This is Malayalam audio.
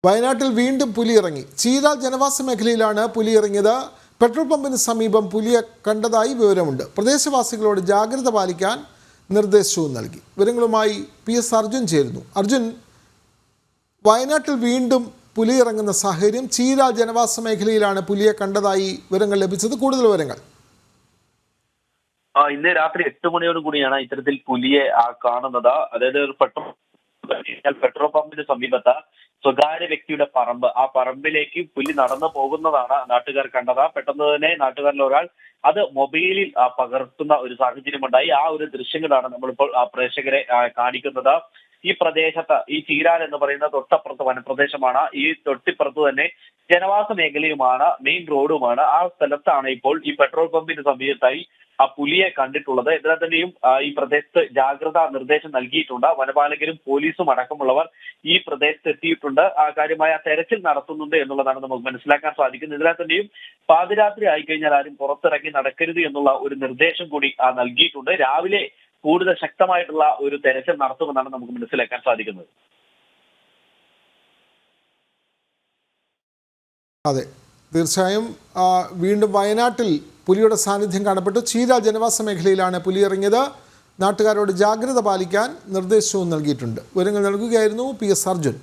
വയനാട്ടിൽ വീണ്ടും പുലി ഇറങ്ങി. ചീരാൽ ജനവാസ മേഖലയിലാണ് പുലി ഇറങ്ങിയത്. പെട്രോൾ പമ്പിന് സമീപം പുലിയെ കണ്ടതായി വിവരമുണ്ട്. പ്രദേശവാസികളോട് ജാഗ്രത പാലിക്കാൻ നിർദ്ദേശവും നൽകി. വിവരങ്ങളുമായി PS അർജുൻ ചേരുന്നു. അർജുൻ, വയനാട്ടിൽ വീണ്ടും പുലി ഇറങ്ങുന്ന സാഹചര്യം. ചീരാൽ ജനവാസ മേഖലയിലാണ് പുലിയെ കണ്ടതായി വിവരങ്ങൾ ലഭിച്ചത്. കൂടുതൽ വിവരങ്ങൾ. ഇന്ന് രാത്രി 8 മണിയോട് കൂടിയാണ് ഇത്തരത്തിൽ പുലിയെ കാണുന്നത്. അതായത് ഒരു പെട്രോൾ പമ്പിന് സമീപത്ത് സ്വകാര്യ വ്യക്തിയുടെ പറമ്പ്, ആ പറമ്പിലേക്ക് പുലി നടന്നു പോകുന്നതാണ് നാട്ടുകാർ കണ്ടത്. പെട്ടെന്ന് തന്നെ നാട്ടുകാരിൽ ഒരാൾ അത് മൊബൈലിൽ പകർത്തുന്ന ഒരു സാഹചര്യമുണ്ടായി. ആ ഒരു ദൃശ്യങ്ങളാണ് നമ്മളിപ്പോൾ പ്രേക്ഷകരെ കാണിക്കുന്നത്. ഈ പ്രദേശത്ത്, ഈ ചീരാൽ എന്ന് പറയുന്ന തൊട്ടപ്പുറത്ത് വനപ്രദേശമാണ്. ഈ തൊട്ടിപ്പുറത്ത് തന്നെ ജനവാസ മേഖലയുമാണ്, മെയിൻ റോഡുമാണ്. ആ സ്ഥലത്താണ് ഇപ്പോൾ ഈ പെട്രോൾ പമ്പിന് സമീപത്തായി ആ പുലിയെ കണ്ടിട്ടുള്ളത്. ഇതിനെ തന്നെയും ഈ പ്രദേശത്ത് ജാഗ്രതാ നിർദ്ദേശം നൽകിയിട്ടുണ്ട്. വനപാലകരും പോലീസും അടക്കമുള്ളവർ ഈ പ്രദേശത്ത് എത്തിയിട്ടുണ്ട്. കാര്യമായ തെരച്ചിൽ നടത്തുന്നുണ്ട് എന്നുള്ളതാണ് നമുക്ക് മനസ്സിലാക്കാൻ സാധിക്കുന്നത്. ഇതിനെ തന്നെയും പാതിരാത്രി ആയിക്കഴിഞ്ഞാൽ ആരും പുറത്തിറങ്ങി നടക്കരുത് എന്നുള്ള ഒരു നിർദ്ദേശം കൂടി നൽകിയിട്ടുണ്ട്. രാവിലെ കൂടുതൽ ശക്തമായിട്ടുള്ള ഒരു തെരച്ചിൽ നടത്തുമെന്നാണ് നമുക്ക് മനസ്സിലാക്കാൻ സാധിക്കുന്നത്. അതെ, തീർച്ചയായും വീണ്ടും വയനാട്ടിൽ പുലിയുടെ സാന്നിധ്യം കാണപ്പെട്ടു. ചീരാൽ ജനവാസ മേഖലയിലാണ് പുലി ഇറങ്ങിയത്. നാട്ടുകാരോട് ജാഗ്രത പാലിക്കാൻ നിർദ്ദേശവും നൽകിയിട്ടുണ്ട്. വിവരങ്ങൾ നൽകുകയായിരുന്നു PS അർജുൻ.